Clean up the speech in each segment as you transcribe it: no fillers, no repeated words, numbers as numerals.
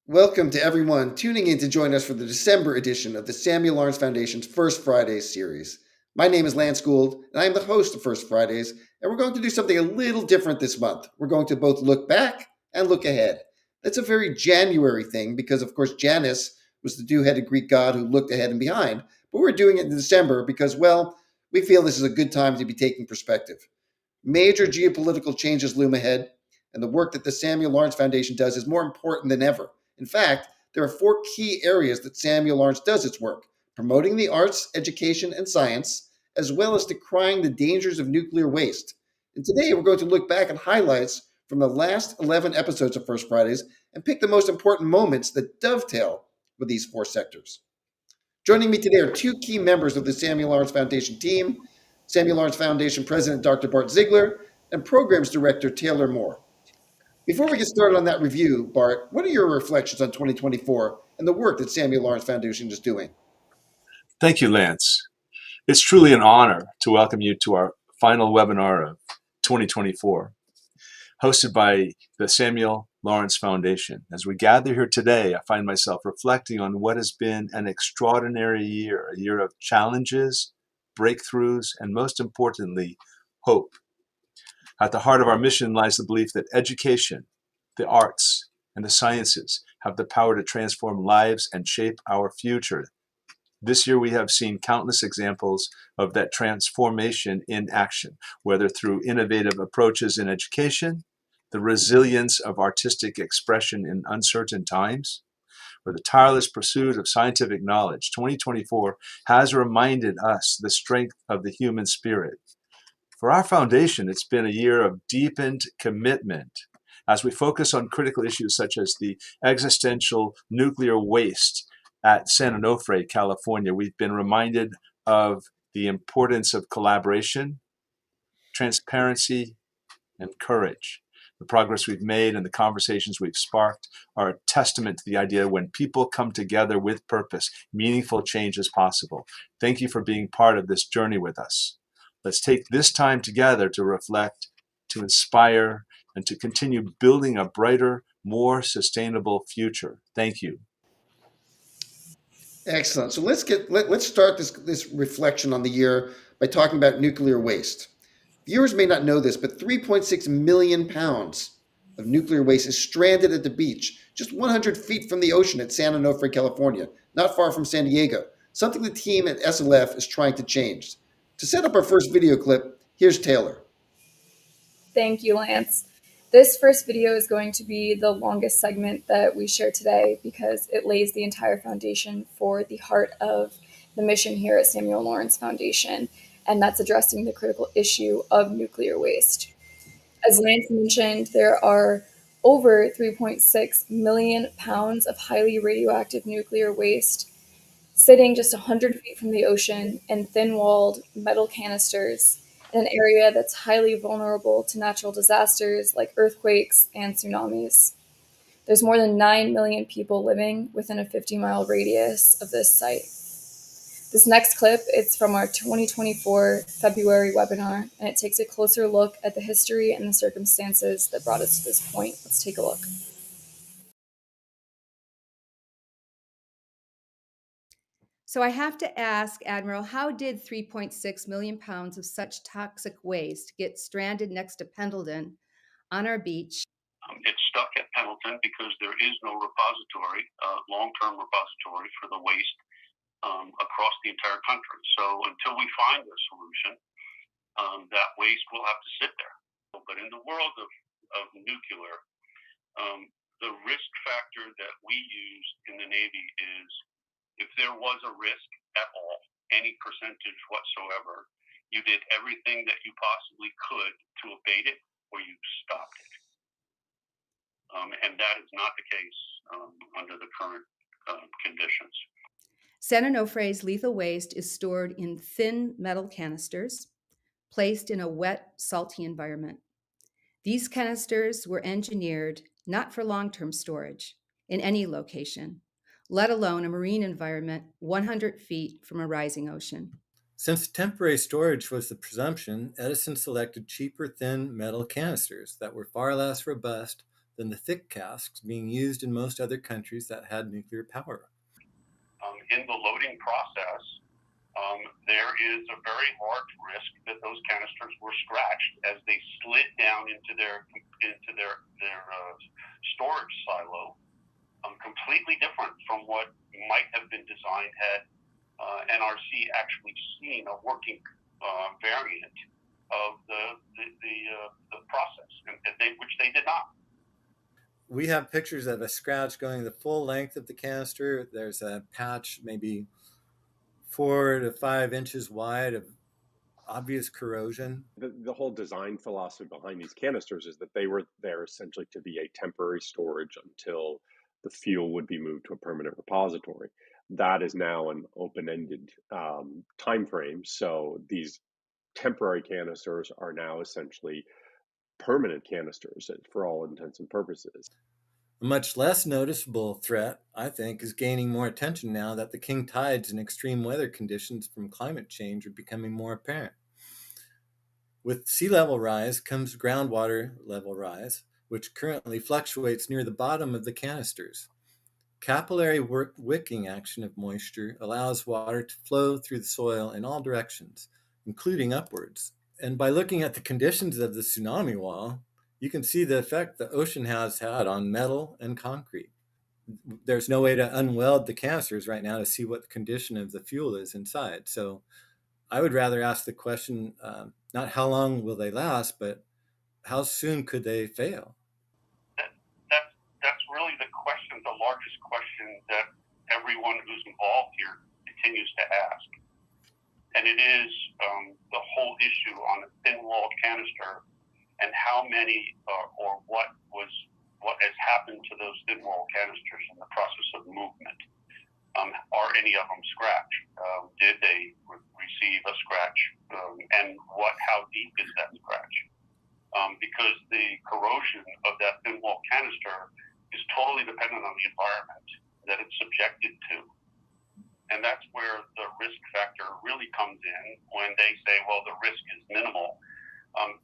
Welcome to everyone tuning in to join us for the December edition of the Samuel Lawrence Foundation's First Fridays series. My name is Lance Gould, and I am the host of First Fridays, and we're going to do something a little different this month. We're going to both look back and look ahead. That's a very January thing because, of course, Janus was the two-headed Greek god who looked ahead and behind, but we're doing it in December because, well, we feel this is a good time to be taking perspective. Major geopolitical changes loom ahead, and the work that the Samuel Lawrence Foundation does is more important than ever. In fact, there are four key areas that Samuel Lawrence does its work: promoting the arts, education, and science, as well as decrying the dangers of nuclear waste. And today we're going to look back at highlights from the last 11 episodes of First Fridays and pick the most important moments that dovetail with these four sectors. Joining me today are two key members of the Samuel Lawrence Foundation team: Samuel Lawrence Foundation President Dr. Bart Ziegler and Programs Director Taylor Moore. Before we get started on that review, Bart, what are your reflections on 2024 and the work that Samuel Lawrence Foundation is doing? Thank you, Lance. It's truly an honor to welcome you to our final webinar of 2024, hosted by the Samuel Lawrence Foundation. As we gather here today, I find myself reflecting on what has been an extraordinary year, a year of challenges, breakthroughs, and most importantly, hope. At the heart of our mission lies the belief that education, the arts, and the sciences have the power to transform lives and shape our future. This year, we have seen countless examples of that transformation in action, whether through innovative approaches in education, the resilience of artistic expression in uncertain times, or the tireless pursuit of scientific knowledge. 2024 has reminded us the strength of the human spirit. For our foundation, it's been a year of deepened commitment as we focus on critical issues such as the existential nuclear waste at San Onofre, California. We've been reminded of the importance of collaboration, transparency, and courage. The progress we've made and the conversations we've sparked are a testament to the idea when people come together with purpose, meaningful change is possible. Thank you for being part of this journey with us. Let's take this time together to reflect, to inspire, and to continue building a brighter, more sustainable future. Thank you. Excellent. So let's start this reflection on the year by talking about nuclear waste. Viewers may not know this, but 3.6 million pounds of nuclear waste is stranded at the beach, just 100 feet from the ocean at San Onofre, California, not far from San Diego, something the team at SLF is trying to change. To set up our first video clip, here's Taylor. Thank you, Lance. This first video is going to be the longest segment that we share today because it lays the entire foundation for the heart of the mission here at Samuel Lawrence Foundation, and that's addressing the critical issue of nuclear waste. As Lance mentioned, there are over 3.6 million pounds of highly radioactive nuclear waste sitting just 100 feet from the ocean in thin-walled metal canisters in an area that's highly vulnerable to natural disasters like earthquakes and tsunamis. There's more than 9 million people living within a 50-mile radius of this site. This next clip, it's from our 2024 February webinar, and it takes a closer look at the history and the circumstances that brought us to this point. Let's take a look. So I have to ask, Admiral, how did 3.6 million pounds of such toxic waste get stranded next to Pendleton on our beach? It's stuck at Pendleton because there is no repository, long-term repository for the waste across the entire country. So until we find a solution, that waste will have to sit there. But in the world of nuclear, the risk factor that we use in the Navy is if there was a risk at all, any percentage whatsoever, you did everything that you possibly could to abate it or you stopped it. And that is not the case under the current conditions. San Onofre's lethal waste is stored in thin metal canisters, placed in a wet, salty environment. These canisters were engineered not for long-term storage in any location, let alone a marine environment 100 feet from a rising ocean. Since temporary storage was the presumption, Edison selected cheaper thin metal canisters that were far less robust than the thick casks being used in most other countries that had nuclear power. In the loading process, there is a very large risk that those canisters were scratched as they slid down into their storage silo, completely different from what might have been designed had NRC actually seen a working variant of the process, which they did not. We have pictures of a scratch going the full length of the canister. There's a patch maybe 4 to 5 inches wide of obvious corrosion. The whole design philosophy behind these canisters is that they were there essentially to be a temporary storage until the fuel would be moved to a permanent repository. That is now an open-ended time frame. So these temporary canisters are now essentially permanent canisters for all intents and purposes. A much less noticeable threat, I think, is gaining more attention now that the king tides and extreme weather conditions from climate change are becoming more apparent. With sea level rise comes groundwater level rise, which currently fluctuates near the bottom of the canisters. Capillary wicking action of moisture allows water to flow through the soil in all directions, including upwards. And by looking at the conditions of the tsunami wall, you can see the effect the ocean has had on metal and concrete. There's no way to unweld the canisters right now to see what the condition of the fuel is inside. So I would rather ask the question, not how long will they last, but how soon could they fail? That's really the question, the largest question that everyone who's involved here continues to ask. And it is the whole issue on a thin-walled canister and how many or what has happened to those thin-walled canisters in the process of movement. Are any of them scratched? Did they receive a scratch? And how deep is that scratch? Because the corrosion of that thin-walled canister is totally dependent on the environment that it's subjected to. And that's where the risk factor really comes in when they say, well, the risk is minimal.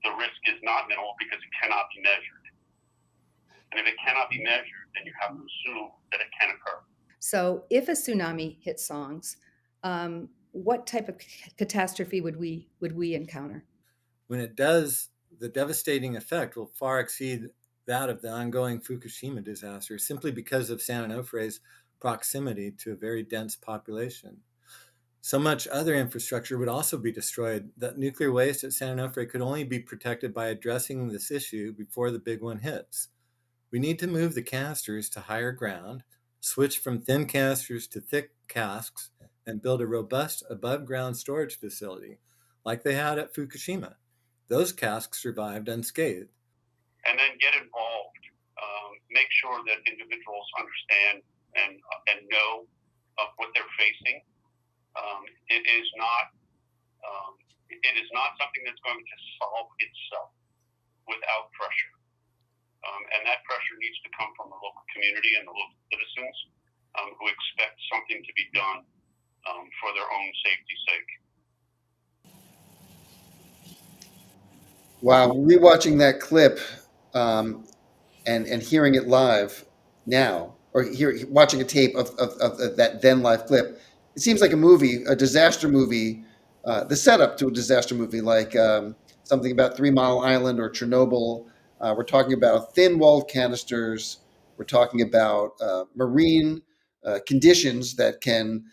The risk is not minimal because it cannot be measured. And if it cannot be measured, then you have to assume that it can occur. So if a tsunami hit songs, what type of catastrophe would we encounter? When it does, the devastating effect will far exceed that of the ongoing Fukushima disaster, simply because of San Onofre's proximity to a very dense population. So much other infrastructure would also be destroyed that nuclear waste at San Onofre could only be protected by addressing this issue before the big one hits. We need to move the canisters to higher ground, switch from thin canisters to thick casks, and build a robust above-ground storage facility like they had at Fukushima. Those casks survived unscathed. And then get involved. Make sure that individuals understand and know what they're facing. It is not something that's going to solve itself without pressure. And that pressure needs to come from the local community and the local citizens who expect something to be done for their own safety's sake. Wow, rewatching that clip and hearing it live now, or watching a tape of that then live clip, it seems like a movie, a disaster movie, the setup to a disaster movie, like something about 3 Mile Island or Chernobyl. We're talking about thin-walled canisters. We're talking about marine conditions that can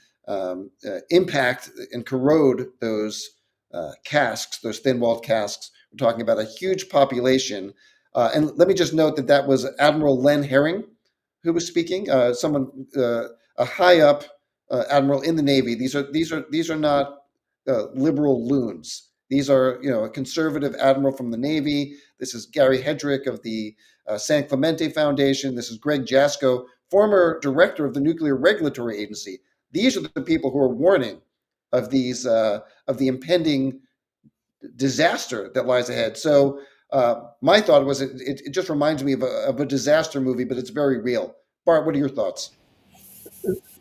impact and corrode those casks, those thin-walled casks. We're talking about a huge population. And let me just note that was Admiral Len Herring who was speaking. A high up admiral in the Navy. These are not liberal loons. These are, a conservative admiral from the Navy. This is Gary Hedrick of the San Clemente Foundation. This is Greg Jasko, former director of the Nuclear Regulatory Agency. These are the people who are warning of these of the impending disaster that lies ahead. So my thought was it just reminds me of a disaster movie, but it's very real. Bart, what are your thoughts?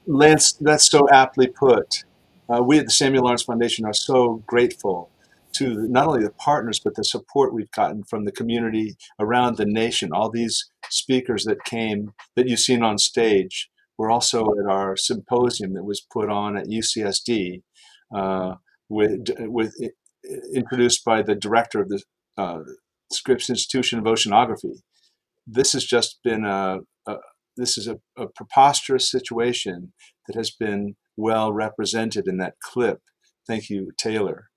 Lance, that's so aptly put. We at the Samuel Lawrence Foundation are so grateful to not only the partners, but the support we've gotten from the community around the nation. All these speakers that came, that you've seen on stage, were also at our symposium that was put on at UCSD, with introduced by the director of the Scripps Institution of Oceanography. This has just been this is a preposterous situation that has been well represented in that clip. Thank you, Taylor.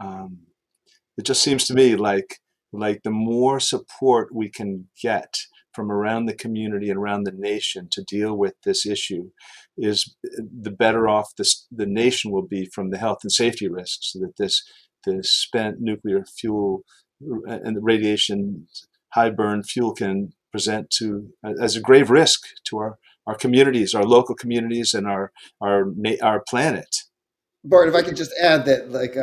It just seems to me like the more support we can get from around the community and around the nation to deal with this issue, is the better off the nation will be from the health and safety risks that this spent nuclear fuel and the radiation high burn fuel can present to as a grave risk to our communities, our local communities, and our planet. Bart, if I could just add that, like,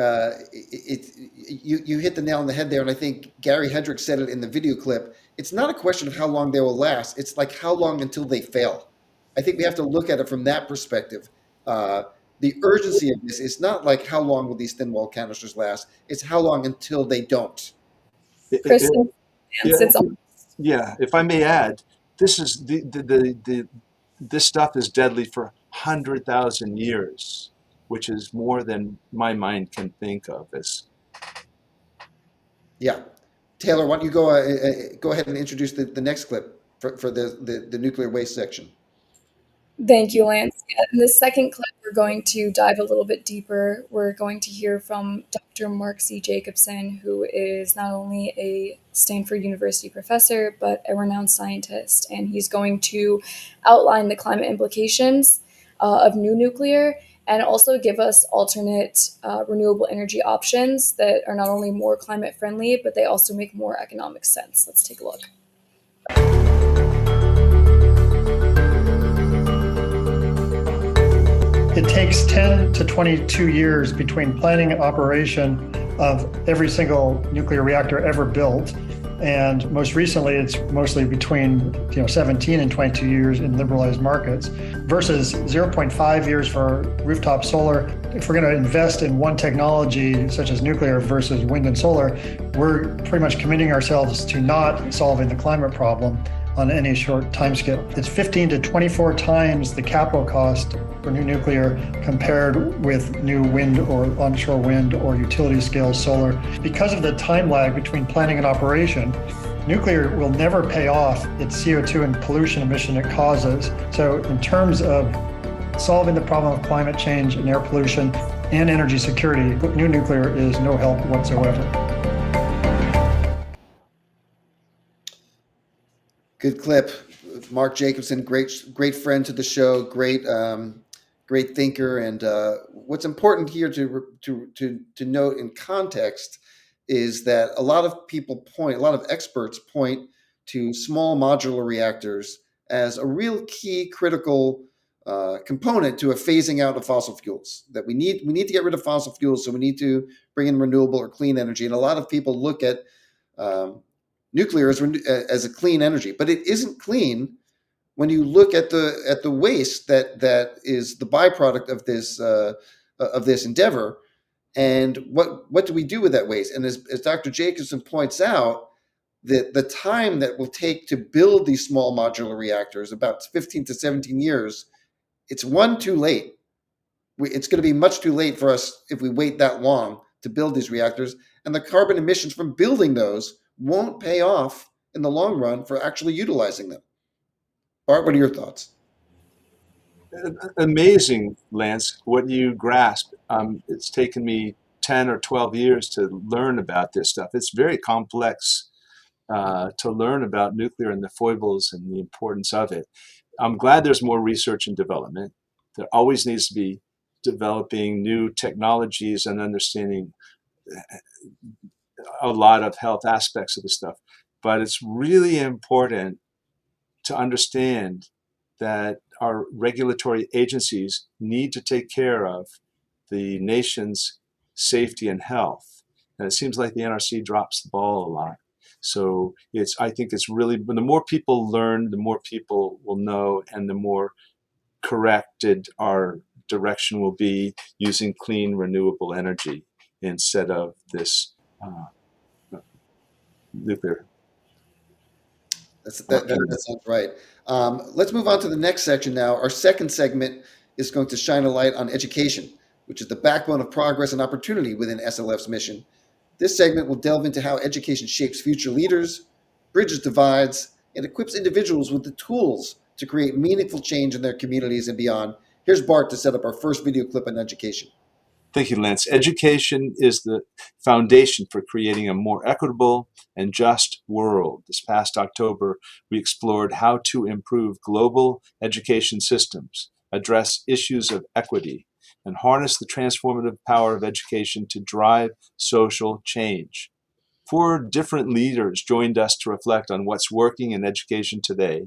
you hit the nail on the head there, and I think Gary Hendricks said it in the video clip. It's not a question of how long they will last. It's like how long until they fail. I think we have to look at it from that perspective. The urgency of this is not like how long will these thin wall canisters last. It's how long until they don't. Kristen, Yeah, it's yeah. If I may add, this is this stuff is deadly for 100,000 years, which is more than my mind can think of. Yeah. Taylor, why don't you go ahead and introduce the next clip for the nuclear waste section. Thank you, Lance. Yeah, in the second clip, we're going to dive a little bit deeper. We're going to hear from Dr. Mark C. Jacobson, who is not only a Stanford University professor, but a renowned scientist. And he's going to outline the climate implications of new nuclear and also give us alternate renewable energy options that are not only more climate friendly, but they also make more economic sense. Let's take a look. It takes 10 to 22 years between planning and operation of every single nuclear reactor ever built. And most recently, it's mostly between 17 and 22 years in liberalized markets versus 0.5 years for rooftop solar. If we're going to invest in one technology, such as nuclear versus wind and solar, we're pretty much committing ourselves to not solving the climate problem on any short timescale. It's 15 to 24 times the capital cost for new nuclear compared with new wind or onshore wind or utility scale solar. Because of the time lag between planning and operation, nuclear will never pay off its CO2 and pollution emission it causes. So in terms of solving the problem of climate change and air pollution and energy security, new nuclear is no help whatsoever. Good clip. Mark Jacobson, great friend to the show, great thinker. And what's important here to note in context is that a lot of experts point to small modular reactors as a real key critical component to a phasing out of fossil fuels. That we need to get rid of fossil fuels, so we need to bring in renewable or clean energy. And a lot of people look at nuclear as a clean energy, but it isn't clean when you look at the waste that is the byproduct of this endeavor. And what do we do with that waste? And as Dr. Jacobson points out, the time that will take to build these small modular reactors, about 15 to 17 years, it's too late. It's going to be much too late for us if we wait that long to build these reactors, and the carbon emissions from building those won't pay off in the long run for actually utilizing them. Bart, what are your thoughts? Amazing, Lance, what you grasp. It's taken me 10 or 12 years to learn about this stuff. It's very complex to learn about nuclear and the foibles and the importance of it. I'm glad there's more research and development. There always needs to be developing new technologies and understanding a lot of health aspects of the stuff. But it's really important to understand that our regulatory agencies need to take care of the nation's safety and health. And it seems like the NRC drops the ball a lot. So I think it's really, the more people learn, the more people will know, and the more corrected our direction will be using clean, renewable energy. instead of this nuclear. That sounds right. Let's move on to the next section now. Our second segment is going to shine a light on education, which is the backbone of progress and opportunity within SLF's mission. This segment will delve into how education shapes future leaders, bridges divides, and equips individuals with the tools to create meaningful change in their communities and beyond. Here's Bart to set up our first video clip on education. Thank you, Lance. Education is the foundation for creating a more equitable and just world. This past October, we explored how to improve global education systems, address issues of equity, and harness the transformative power of education to drive social change. 4 different leaders joined us to reflect on what's working in education today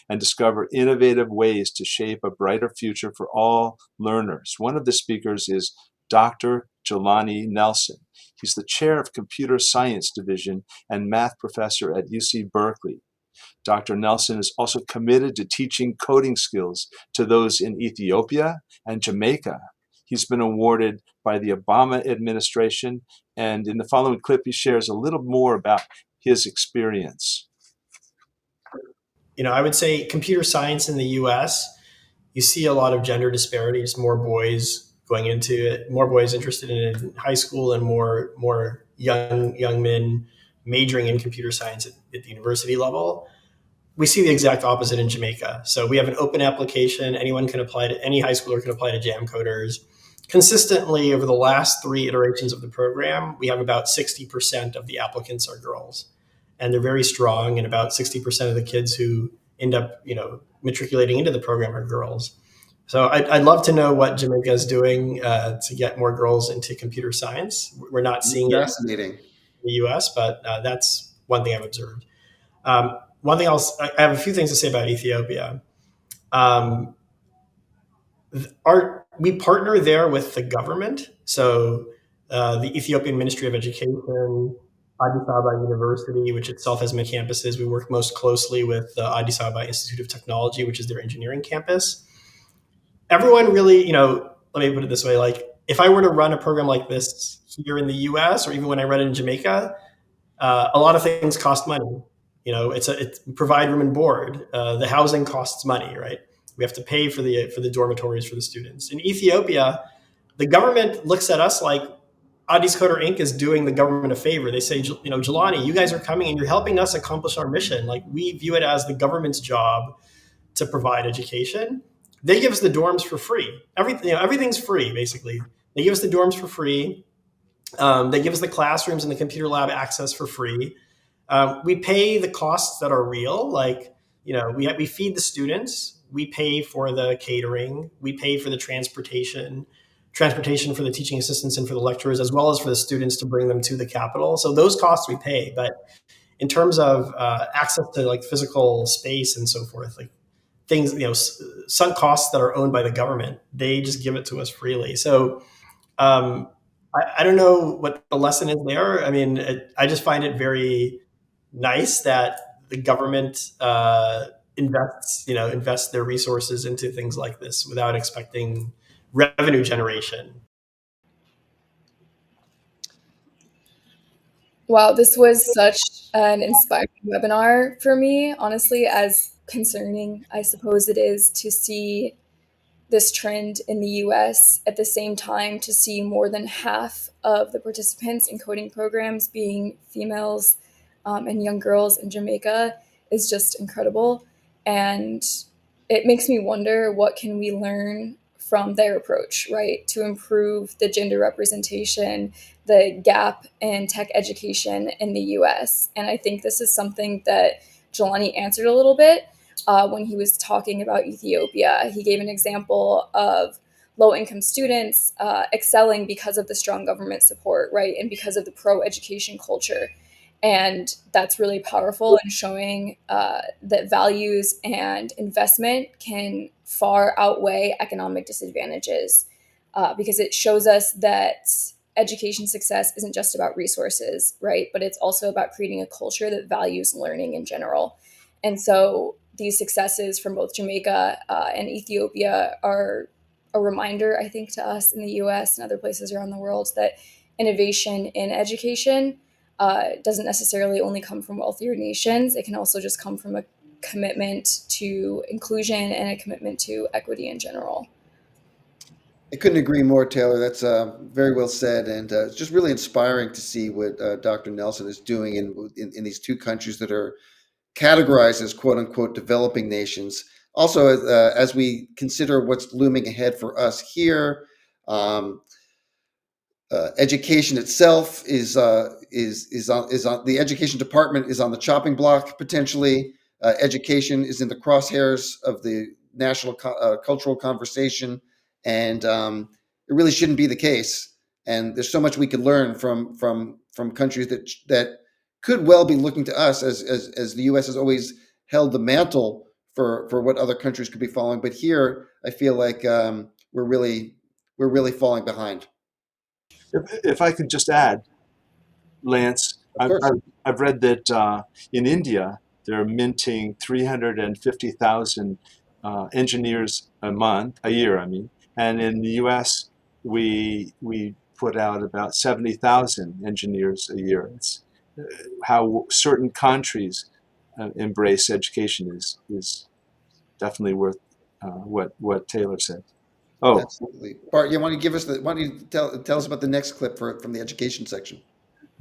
and discover innovative ways to shape a brighter future for all learners. One of the speakers is Dr. Jelani Nelson. He's the chair of Computer Science Division and math professor at UC Berkeley. Dr. Nelson is also committed to teaching coding skills to those in Ethiopia and Jamaica. He's been awarded by the Obama administration, and in the following clip, he shares a little more about his experience. I would say computer science in the US, you see a lot of gender disparities, more boys going into it, more boys interested in it in high school, and more young men majoring in computer science at the university level. We see the exact opposite in Jamaica. So we have an open application. Anyone can apply to, any high schooler can apply to Jam Coders. Consistently over the last 3 iterations of the program, we have about 60% of the applicants are girls. And they're very strong, and about 60% of the kids who end up, matriculating into the program are girls. So I'd love to know what Jamaica is doing to get more girls into computer science. We're not seeing it in the US, but that's one thing I've observed. One thing else, I have a few things to say about Ethiopia. We partner there with the government. So the Ethiopian Ministry of Education, Addis Ababa University, which itself has many campuses. We work most closely with the Addis Ababa Institute of Technology, which is their engineering campus. Everyone really, let me put it this way, like if I were to run a program like this here in the US, or even when I run it in Jamaica, a lot of things cost money. It's provide room and board. The housing costs money, right? We have to pay for the dormitories for the students. In Ethiopia, the government looks at us like Addis Coder Inc. is doing the government a favor. They say, Jelani, you guys are coming and you're helping us accomplish our mission. Like, we view it as the government's job to provide education. They give us the dorms for free. Everything's free, basically. They give us the dorms for free. They give us the classrooms and the computer lab access for free. We pay the costs that are real, like, we feed the students, we pay for the catering, we pay for the transportation for the teaching assistants and for the lecturers, as well as for the students to bring them to the capital. So those costs we pay. But in terms of access to like physical space and so forth, like things, sunk costs that are owned by the government, they just give it to us freely. So I don't know what the lesson is there. I mean, I just find it very nice that the government invests their resources into things like this without expecting revenue generation. Wow, this was such an inspiring webinar for me, honestly, as concerning, I suppose it is, to see this trend in the US at the same time, to see more than half of the participants in coding programs being females and young girls in Jamaica is just incredible. And it makes me wonder, what can we learn from their approach, right, to improve the gender representation, the gap in tech education in the US. And I think this is something that Jelani answered a little bit when he was talking about Ethiopia. He gave an example of low-income students excelling because of the strong government support, right, and because of the pro-education culture. And that's really powerful in showing that values and investment can far outweigh economic disadvantages, because it shows us that education success isn't just about resources, right? But it's also about creating a culture that values learning in general. And so these successes from both Jamaica and Ethiopia are a reminder, I think, to us in the US and other places around the world that innovation in education doesn't necessarily only come from wealthier nations. It can also just come from a commitment to inclusion and a commitment to equity in general. I couldn't agree more, Taylor. That's very well said, and it's just really inspiring to see what Dr. Nelson is doing in these two countries that are categorized as "quote unquote" developing nations. Also, as we consider what's looming ahead for us here, um, education itself is on the education department is on the chopping block potentially. Education is in the crosshairs of the national cultural conversation, and it really shouldn't be the case. And there's so much we could learn from countries that could well be looking to us as the U.S. has always held the mantle for what other countries could be following. But here, I feel like we're really falling behind. If I could just add, Lance, Of course. I've read that in India they're minting 350,000 engineers a year, I mean, and in the U.S. we put out about 70,000 engineers a year. It's how certain countries embrace education is definitely worth what Taylor said. Oh, Absolutely. Bart, you want to give us why don't you tell us about the next clip from the education section?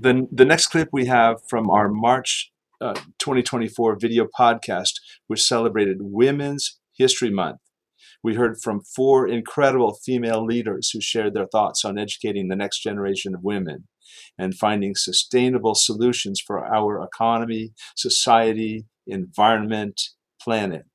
the next clip we have from our March 2024 video podcast, which celebrated Women's History Month. We heard from 4 incredible female leaders who shared their thoughts on educating the next generation of women and finding sustainable solutions for our economy, society, environment, planet.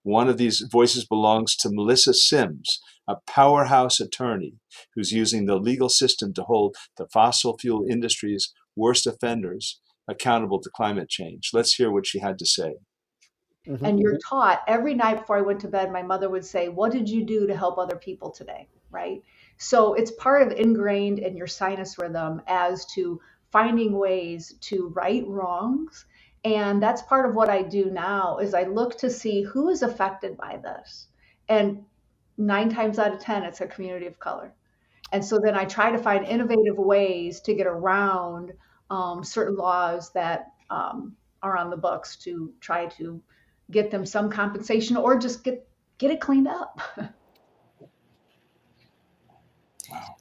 One of these voices belongs to Melissa Sims, a powerhouse attorney who's using the legal system to hold the fossil fuel industry's worst offenders accountable to climate change. Let's hear what she had to say. Mm-hmm. And you're taught every night before I went to bed, my mother would say, "What did you do to help other people today?" Right? So it's part of ingrained in your sinus rhythm as to finding ways to right wrongs. And that's part of what I do now is I look to see who is affected by this. And 9 times out of 10, it's a community of color. And so then I try to find innovative ways to get around certain laws that are on the books to try to get them some compensation or just get it cleaned up. Wow.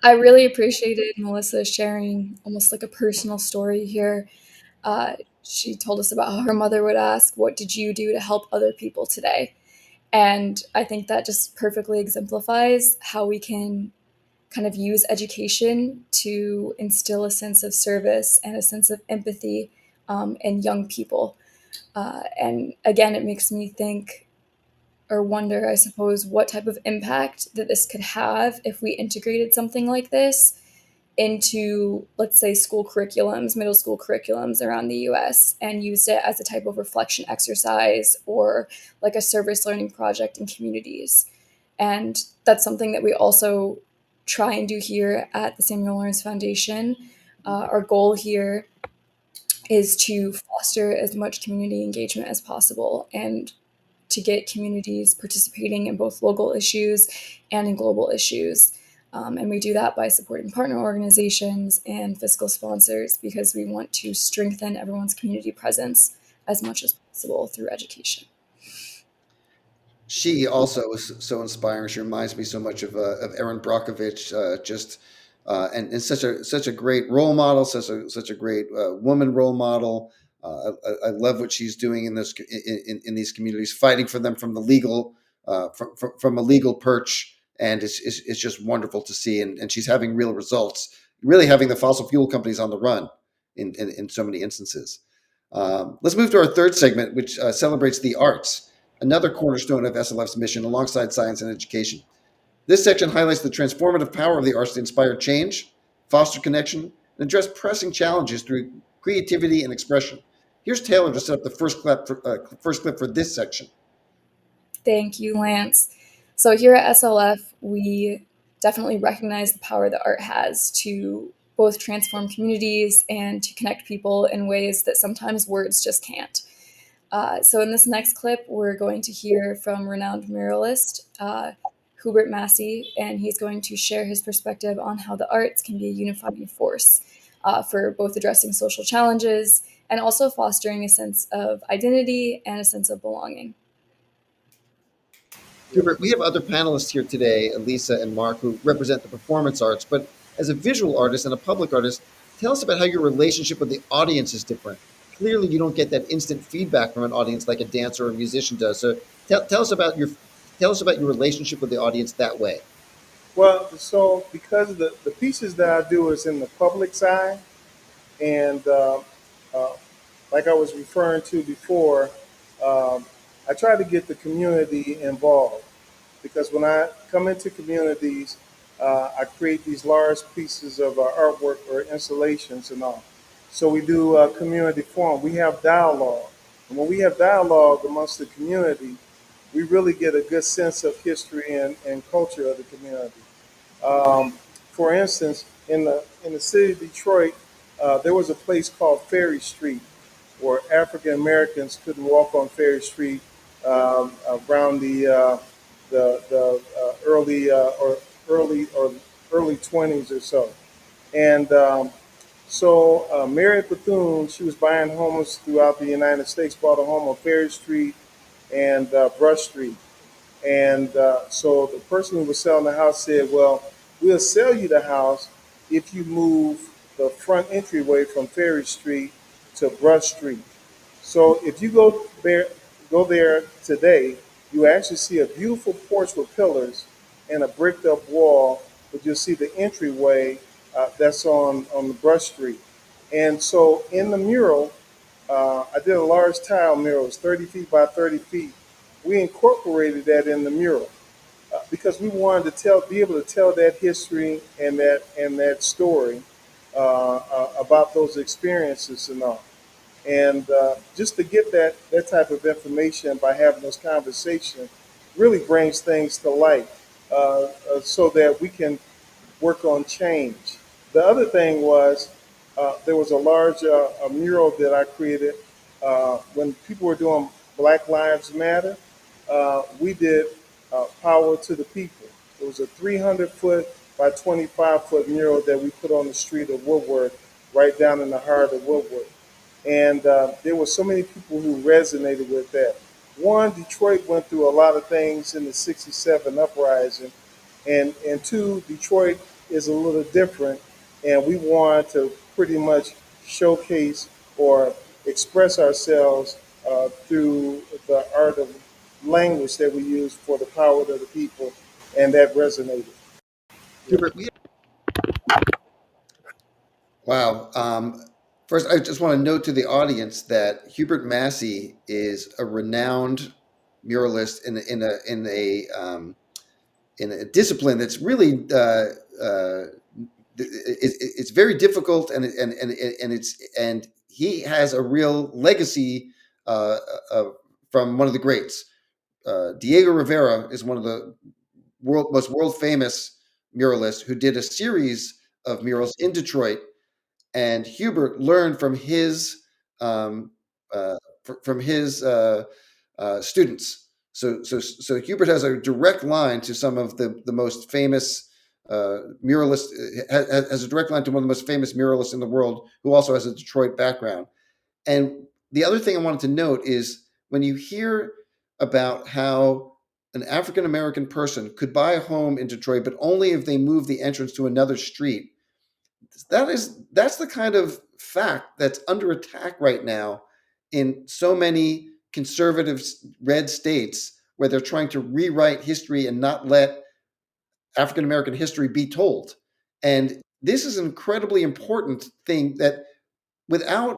I really appreciated Melissa sharing almost like a personal story here. She told us about how her mother would ask, "What did you do to help other people today?" And I think that just perfectly exemplifies how we can kind of use education to instill a sense of service and a sense of empathy in young people. And again, it makes me think or wonder, I suppose, what type of impact that this could have if we integrated something like this into, let's say, school curriculums, middle school curriculums around the US, and used it as a type of reflection exercise or like a service learning project in communities. And that's something that we also try and do here at the Samuel Lawrence Foundation. Our goal here is to foster as much community engagement as possible and to get communities participating in both local issues and in global issues. And we do that by supporting partner organizations and fiscal sponsors because we want to strengthen everyone's community presence as much as possible through education. She also is so inspiring. She reminds me so much of Erin Brockovich, and such a great role model, such a great woman role model. I love what she's doing in these communities, fighting for them from the legal from a legal perch, and it's just wonderful to see. And she's having real results, really having the fossil fuel companies on the run in so many instances. Let's move to our third segment, which celebrates the arts, another cornerstone of SLF's mission alongside science and education. This section highlights the transformative power of the arts to inspire change, foster connection, and address pressing challenges through creativity and expression. Here's Taylor to set up the first clip for this section. Thank you, Lance. So here at SLF, we definitely recognize the power that art has to both transform communities and to connect people in ways that sometimes words just can't. So in this next clip, we're going to hear from renowned muralist Hubert Massey, and he's going to share his perspective on how the arts can be a unifying force for both addressing social challenges and also fostering a sense of identity and a sense of belonging. Hubert, we have other panelists here today, Elisa and Mark, who represent the performance arts. But as a visual artist and a public artist, tell us about how your relationship with the audience is different. Clearly, you don't get that instant feedback from an audience like a dancer or a musician does. So tell us about your relationship with the audience that way. Well, so because the pieces that I do is in the public side, and uh, like I was referring to before, um, I try to get the community involved because when I come into communities, I create these large pieces of artwork or installations and all. So we do community forum. We have dialogue, and when we have dialogue amongst the community, we really get a good sense of history and culture of the community. Um, for instance, in the city of Detroit, there was a place called Ferry Street, where African Americans couldn't walk on Ferry Street around the early 20s or so, and so Mary Bethune, she was buying homes throughout the United States, bought a home on Ferry Street and Brush Street. And so the person who was selling the house said, well, we'll sell you the house if you move the front entryway from Ferry Street to Brush Street. So if you go there today, you actually see a beautiful porch with pillars and a bricked up wall, but you'll see the entryway that's on the Brush Street. And so in the mural, I did a large tile mural, it was 30 feet by 30 feet. We incorporated that in the mural because we wanted to be able to tell that history and that story about those experiences and all. And just to get that type of information by having those conversations really brings things to light so that we can work on change. The other thing was there was a large a mural that I created when people were doing Black Lives Matter. We did Power to the People. It was a 300-foot by 25-foot mural that we put on the street of Woodward, right down in the heart of Woodward. And there were so many people who resonated with that. One, Detroit went through a lot of things in the 67 uprising. And two, Detroit is a little different. And we wanted to pretty much showcase or express ourselves through the art of language that we use for the power of the people. And that resonated. Hubert, wow. First, I just want to note to the audience that Hubert Massey is a renowned muralist in a discipline that's really it's very difficult and he has a real legacy from one of the greats. Diego Rivera is one of the most world famous muralists who did a series of murals in Detroit, and Hubert learned um, from his students. So Hubert has a direct line to some of the most famous muralists. Has a direct line to one of the most famous muralists in the world, who also has a Detroit background. And the other thing I wanted to note is when you hear about how an African American person could buy a home in Detroit, but only if they move the entrance to another street. That's the kind of fact that's under attack right now in so many conservative red states where they're trying to rewrite history and not let African American history be told. And this is an incredibly important thing that without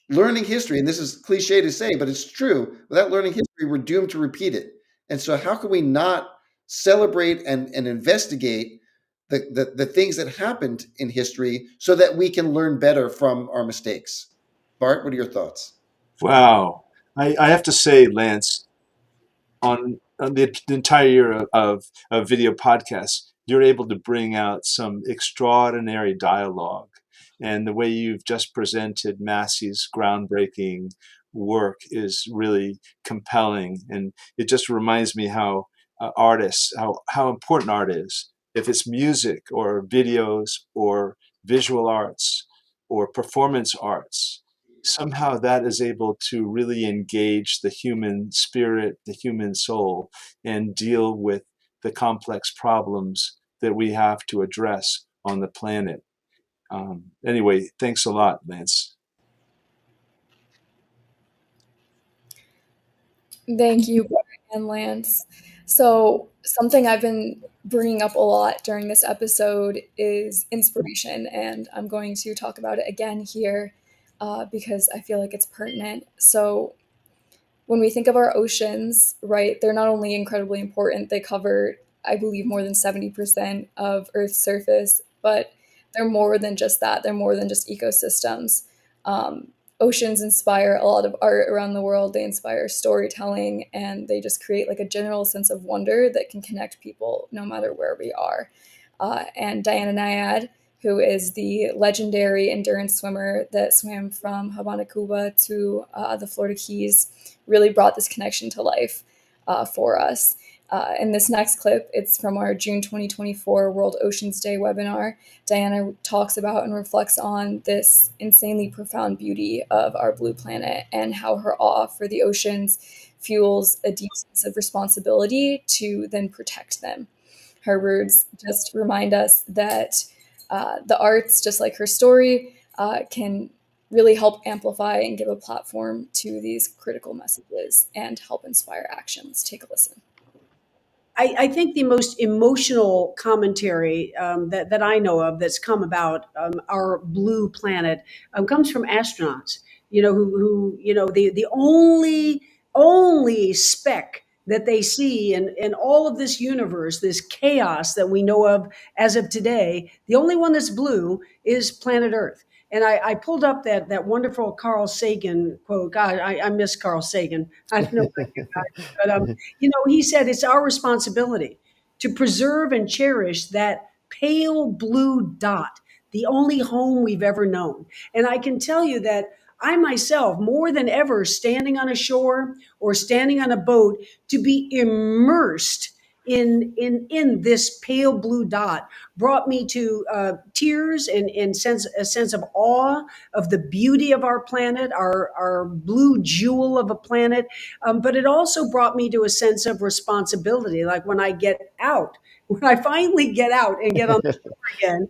learning history, and this is cliche to say, but it's true, without learning history, we're doomed to repeat it. And so how can we not celebrate and investigate the things that happened in history so that we can learn better from our mistakes? Bart, what are your thoughts? Wow. I have to say, Lance, on the entire year of video podcasts, you're able to bring out some extraordinary dialogue. And the way you've just presented Massey's groundbreaking work is really compelling. And it just reminds me how artists, how important art is. If it's music or videos or visual arts or performance arts, somehow that is able to really engage the human spirit, the human soul, and deal with the complex problems that we have to address on the planet. Anyway, thanks a lot, Lance. Thank you, Brian and Lance. So, something I've been bringing up a lot during this episode is inspiration, and I'm going to talk about it again here because I feel like it's pertinent. So, when we think of our oceans, right, they're not only incredibly important, they cover, I believe, more than 70% of Earth's surface, but they're more than just that. They're more than just ecosystems. Um, Oceans inspire a lot of art around the world. They inspire storytelling, and they just create like a general sense of wonder that can connect people no matter where we are. And Diana Nyad, who is the legendary endurance swimmer that swam from Havana, Cuba to the Florida Keys, really brought this connection to life for us. In this next clip, it's from our June 2024 World Oceans Day webinar. Diana talks about and reflects on this insanely profound beauty of our blue planet and how her awe for the oceans fuels a deep sense of responsibility to then protect them. Her words just remind us that the arts, just like her story, can really help amplify and give a platform to these critical messages and help inspire actions. Take a listen. I think the most emotional commentary that I know of that's come about our blue planet comes from astronauts. The only speck that they see in all of this universe, this chaos that we know of as of today, the only one that's blue is planet Earth. And I pulled up that wonderful Carl Sagan quote. God, I miss Carl Sagan. I don't know about you guys, but he said it's our responsibility to preserve and cherish that pale blue dot, the only home we've ever known. And I can tell you that I myself, more than ever, standing on a shore or standing on a boat, to be immersed in this pale blue dot brought me to tears and a sense of awe of the beauty of our planet, our blue jewel of a planet. But it also brought me to a sense of responsibility. Like when I get out, when I finally get out and get on the shore again,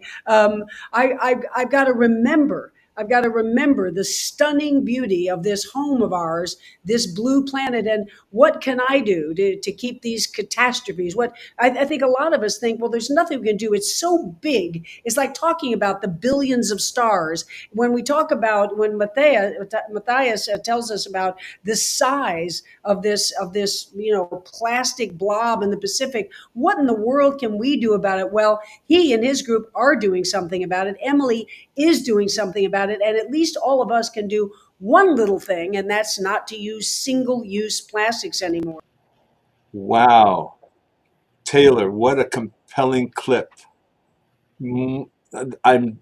I've got to remember. I've got to remember the stunning beauty of this home of ours, this blue planet, and what can I do to keep these catastrophes? What I think a lot of us think, well, there's nothing we can do. It's so big. It's like talking about the billions of stars. When we talk about, when Matthias tells us about the size of this plastic blob in the Pacific, what in the world can we do about it? Well, he and his group are doing something about it. Emily is doing something about it. And at least all of us can do one little thing, and that's not to use single-use plastics anymore. Wow. Taylor, what a compelling clip. I'm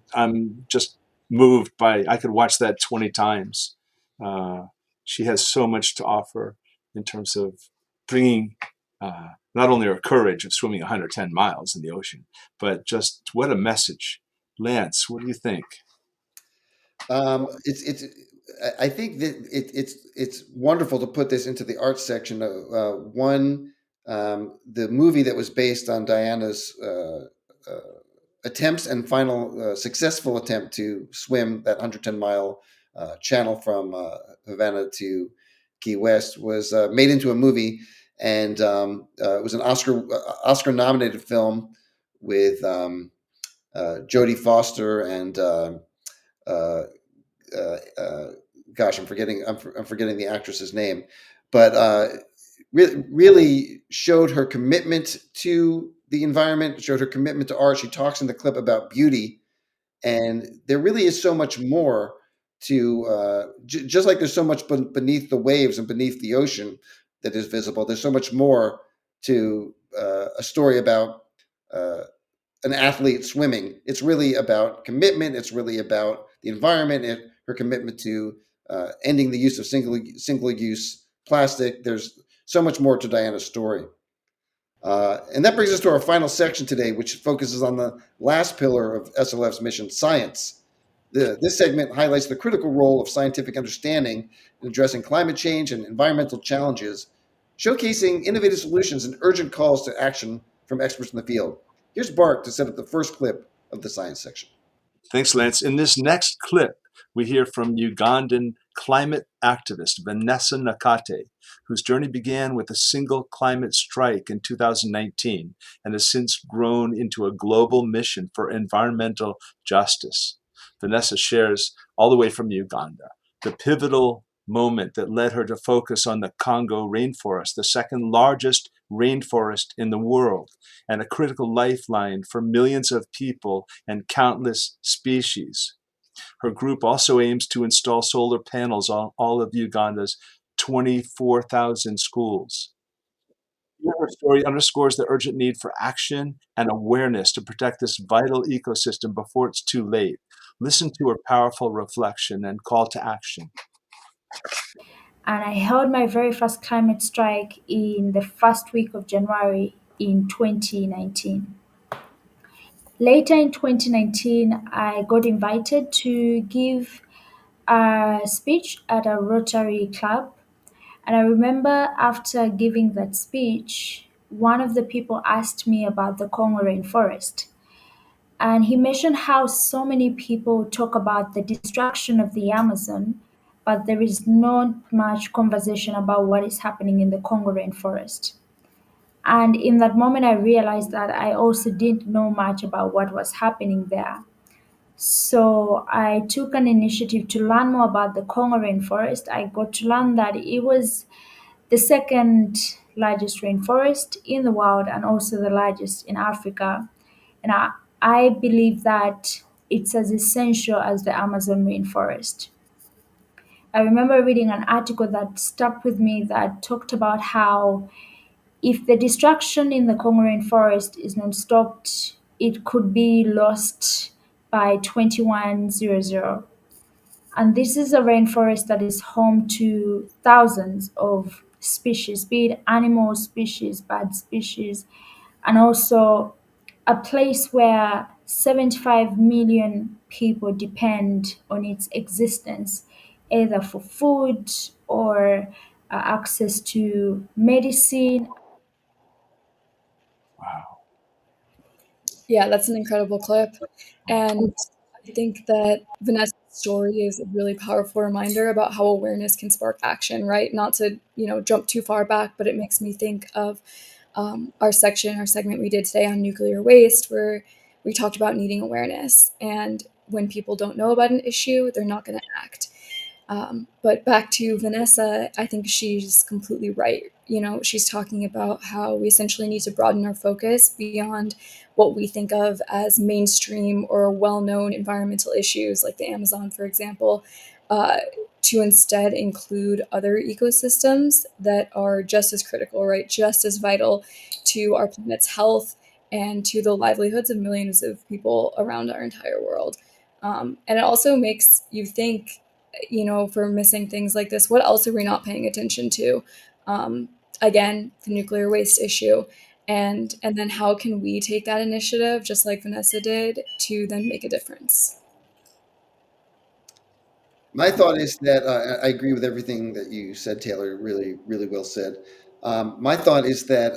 just moved by, I could watch that 20 times. She has so much to offer in terms of bringing not only her courage of swimming 110 miles in the ocean, but just what a message. Lance, what do you think? I think that it's wonderful to put this into the arts section. The movie that was based on Diana's attempts and final successful attempt to swim that 110-mile channel from Havana to Key West was made into a movie, and it was an Oscar nominated film with Jodie Foster and gosh, I'm forgetting the actress's name, but really showed her commitment to the environment, showed her commitment to art. She talks in the clip about beauty, and there really is so much more to just like there's so much beneath the waves and beneath the ocean that is visible. There's so much more to a story about an athlete swimming. It's really about commitment. It's really about the environment and her commitment to ending the use of single use plastic. There's so much more to Diana's story. And that brings us to our final section today, which focuses on the last pillar of SLF's mission, science. This segment highlights the critical role of scientific understanding in addressing climate change and environmental challenges, showcasing innovative solutions and urgent calls to action from experts in the field. Here's Bart to set up the first clip of the science section. Thanks, Lance. In this next clip, we hear from Ugandan climate activist Vanessa Nakate, whose journey began with a single climate strike in 2019 and has since grown into a global mission for environmental justice. Vanessa shares, all the way from Uganda, the pivotal moment that led her to focus on the Congo rainforest, the second largest rainforest in the world, and a critical lifeline for millions of people and countless species. Her group also aims to install solar panels on all of Uganda's 24,000 schools. Her story underscores the urgent need for action and awareness to protect this vital ecosystem before it's too late. Listen to her powerful reflection and call to action. And I held my very first climate strike in the first week of January in 2019. Later in 2019, I got invited to give a speech at a Rotary Club. And I remember after giving that speech, one of the people asked me about the Congo rainforest. And he mentioned how so many people talk about the destruction of the Amazon, but there is not much conversation about what is happening in the Congo rainforest. And in that moment, I realized that I also didn't know much about what was happening there. So I took an initiative to learn more about the Congo rainforest. I got to learn that it was the second largest rainforest in the world and also the largest in Africa. And I believe that it's as essential as the Amazon rainforest. I remember reading an article that stuck with me that talked about how if the destruction in the Congo rainforest is not stopped, it could be lost by 2100. And this is a rainforest that is home to thousands of species, be it animal species, bird species, and also a place where 75 million people depend on its existence, either for food or access to medicine. Wow. Yeah, that's an incredible clip. And I think that Vanessa's story is a really powerful reminder about how awareness can spark action, right? Not to, jump too far back, but it makes me think of our segment we did today on nuclear waste, where we talked about needing awareness. And when people don't know about an issue, they're not going to act. But back to Vanessa, I think she's completely right. She's talking about how we essentially need to broaden our focus beyond what we think of as mainstream or well-known environmental issues, like the Amazon, for example, to instead include other ecosystems that are just as critical, right? Just as vital to our planet's health and to the livelihoods of millions of people around our entire world. And it also makes you think, if we're missing things like this, what else are we not paying attention to? Again, the nuclear waste issue. And then how can we take that initiative, just like Vanessa did, to then make a difference? My thought is that I agree with everything that you said, Taylor. Really, really well said. My thought is that,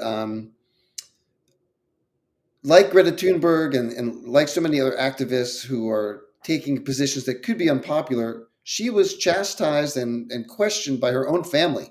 like Greta Thunberg and like so many other activists who are taking positions that could be unpopular, she was chastised and questioned by her own family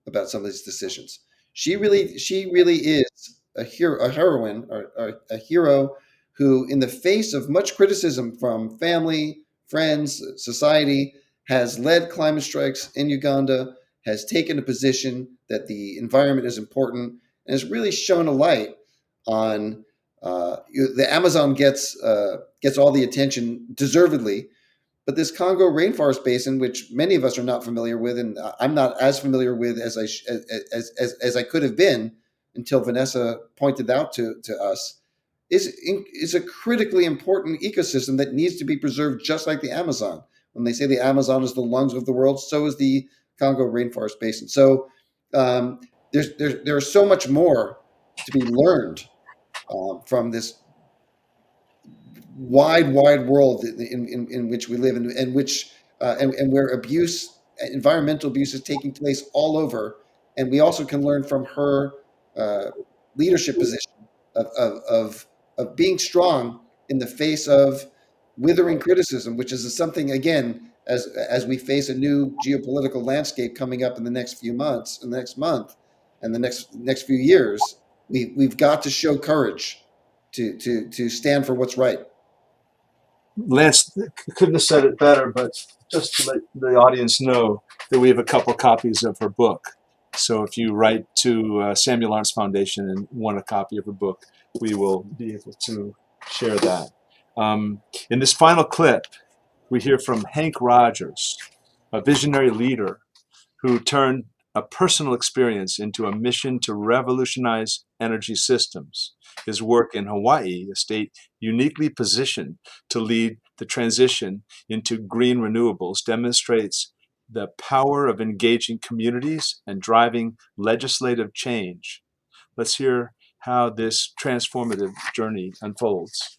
about some of these decisions. She really is a heroine, or a hero who, in the face of much criticism from family, friends, society, has led climate strikes in Uganda, has taken a position that the environment is important, and has really shown a light on the Amazon gets all the attention deservedly, but this Congo rainforest basin, which many of us are not familiar with, and I'm not as familiar with as I could have been until Vanessa pointed out to us, is a critically important ecosystem that needs to be preserved, just like the Amazon. When they say the Amazon is the lungs of the world, so is the Congo rainforest basin. So there are so much more to be learned from this wide world in which we live, and which and where environmental abuse is taking place all over. And we also can learn from her uh, leadership position of being strong in the face of withering criticism, which is something, again, as we face a new geopolitical landscape coming up in the next few months, in the next month, and the next few years. We've got to show courage to stand for what's right. Lance couldn't have said it better, but just to let the audience know that we have a couple copies of her book. So if you write to Samuel Lawrence Foundation and want a copy of her book, we will be able to share that. In this final clip, we hear from Hank Rogers, a visionary leader who turned a personal experience into a mission to revolutionize energy systems. His work in Hawaii, a state uniquely positioned to lead the transition into green renewables, demonstrates the power of engaging communities and driving legislative change. Let's hear how this transformative journey unfolds.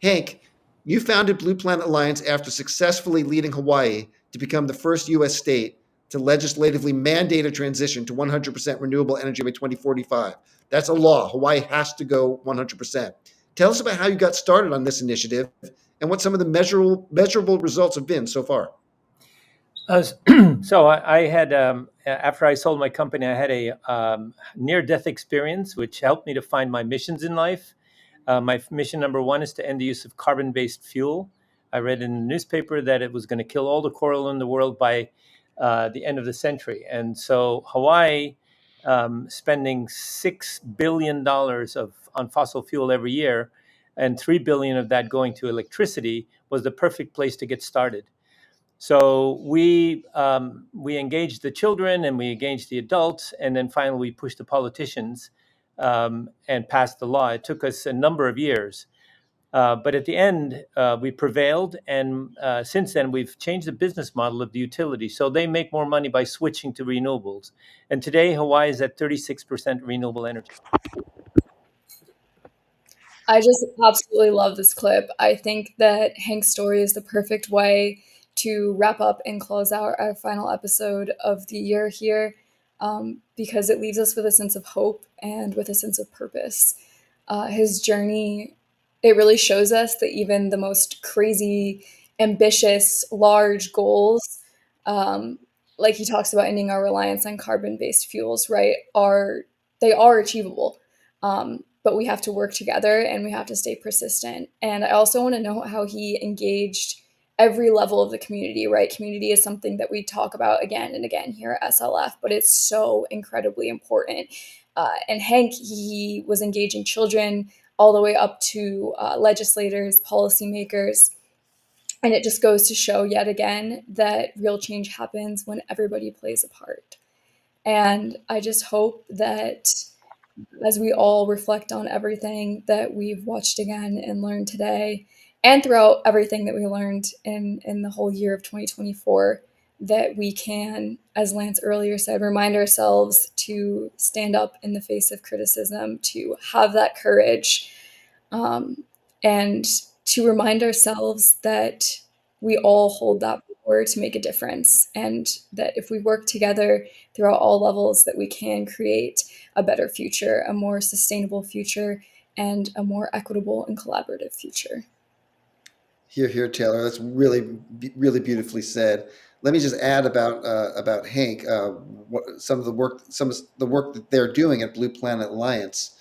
Hank, you founded Blue Planet Alliance after successfully leading Hawaii to become the first U.S. state to legislatively mandate a transition to 100% renewable energy by 2045. That's a law. Hawaii has to go 100%. Tell us about how you got started on this initiative and what some of the measurable results have been so far. So I had, after I sold my company, I had a near-death experience, which helped me to find my missions in life. My mission number one is to end the use of carbon-based fuel. I read in the newspaper that it was going to kill all the coral in the world by the end of the century. And so Hawaii, spending $6 billion on fossil fuel every year, and $3 billion of that going to electricity, was the perfect place to get started. So we engaged the children and we engaged the adults, and then finally we pushed the politicians and passed the law. It took us a number of years, but at the end we prevailed, and since then we've changed the business model of the utility, so they make more money by switching to renewables. And today Hawaii is at 36% renewable energy. I just absolutely love this clip. I think that Hank's story is the perfect way to wrap up and close out our final episode of the year here, because it leaves us with a sense of hope and with a sense of purpose. His journey, it really shows us that even the most crazy, ambitious, large goals, like he talks about ending our reliance on carbon-based fuels, right, they are achievable. But we have to work together and we have to stay persistent. And I also want to note how he engaged every level of the community, right? Community is something that we talk about again and again here at SLF, but it's so incredibly important. And Hank, he was engaging children all the way up to legislators, policymakers. And it just goes to show yet again that real change happens when everybody plays a part. And I just hope that as we all reflect on everything that we've watched again and learned today, and throughout everything that we learned in the whole year of 2024, that we can, as Lance earlier said, remind ourselves to stand up in the face of criticism, to have that courage, and to remind ourselves that we all hold that power to make a difference, and that if we work together throughout all levels, that we can create a better future, a more sustainable future, and a more equitable and collaborative future. Here, Taylor. That's really beautifully said. Let me just add about Hank. Some of the work that they're doing at Blue Planet Alliance.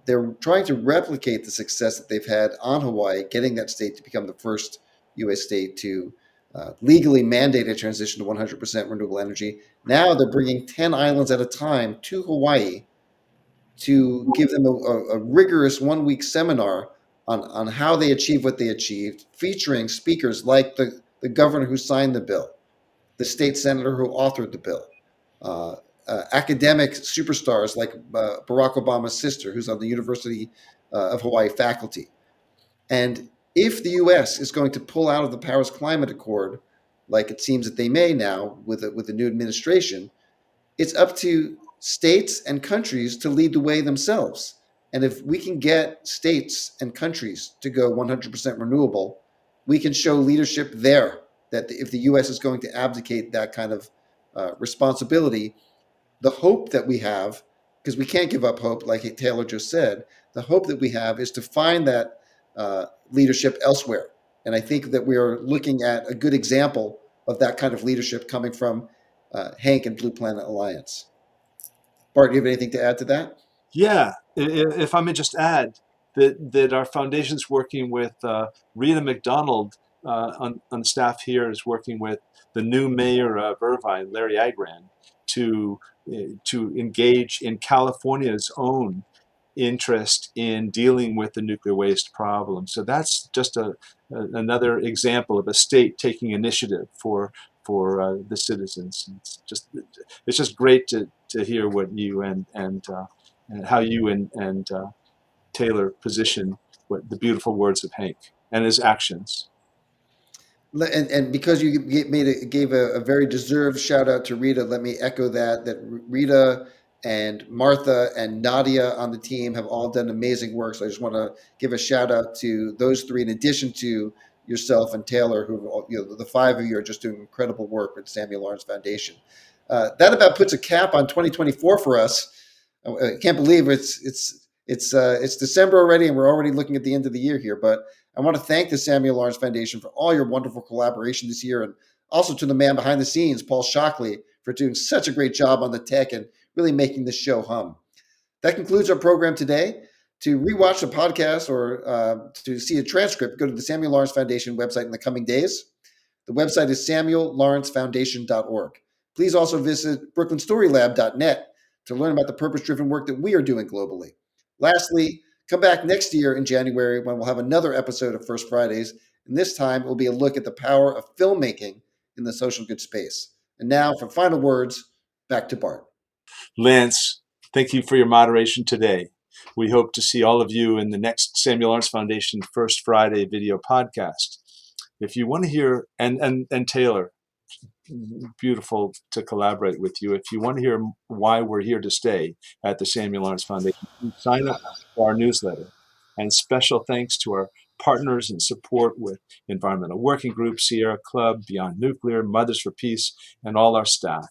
They're trying to replicate the success that they've had on Hawaii, getting that state to become the first U.S. state to legally mandate a transition to 100% renewable energy. Now they're bringing 10 islands at a time to Hawaii to give them a rigorous 1-week seminar on how they achieve what they achieved, featuring speakers like the governor who signed the bill, the state senator who authored the bill, academic superstars like Barack Obama's sister, who's on the University of Hawaii faculty. And if the U.S. is going to pull out of the Paris Climate Accord, like it seems that they may now with the new administration, it's up to states and countries to lead the way themselves. And if we can get states and countries to go 100% renewable, we can show leadership there that if the US is going to abdicate that kind of responsibility, the hope that we have, because we can't give up hope, like Taylor just said, the hope that we have is to find that leadership elsewhere. And I think that we are looking at a good example of that kind of leadership coming from Hank and Blue Planet Alliance. Bart, do you have anything to add to that? Yeah, if I may just add that our foundation's working with Rita McDonald on staff here is working with the new mayor of Irvine, Larry Agran, to engage in California's own interest in dealing with the nuclear waste problem. So that's just another example of a state taking initiative for the citizens. It's just great to hear what you and how you and Taylor position what the beautiful words of Hank and his actions. And because you gave a very deserved shout out to Rita, let me echo that Rita and Martha and Nadia on the team have all done amazing work. So I just want to give a shout out to those three, in addition to yourself and Taylor, who, the five of you are just doing incredible work with Samuel Lawrence Foundation. That about puts a cap on 2024 for us. I can't believe it's December already, and we're already looking at the end of the year here. But I want to thank the Samuel Lawrence Foundation for all your wonderful collaboration this year, and also to the man behind the scenes, Paul Shockley, for doing such a great job on the tech and really making this show hum. That concludes our program today. To rewatch the podcast or to see a transcript, go to the Samuel Lawrence Foundation website in the coming days. The website is samuellawrencefoundation.org. Please also visit brooklynstorylab.net to learn about the purpose-driven work that we are doing globally. Lastly, come back next year in January when we'll have another episode of First Fridays, and this time it will be a look at the power of filmmaking in the social good space. And now, for final words, back to Bart. Lance, thank you for your moderation today. We hope to see all of you in the next Samuel Lawrence Foundation First Friday video podcast. If you want to hear, and Taylor, beautiful to collaborate with you. If you want to hear why we're here to stay at the Samuel Lawrence Foundation, sign up for our newsletter. And special thanks to our partners and support with Environmental Working Group, Sierra Club, Beyond Nuclear, Mothers for Peace, and all our staff.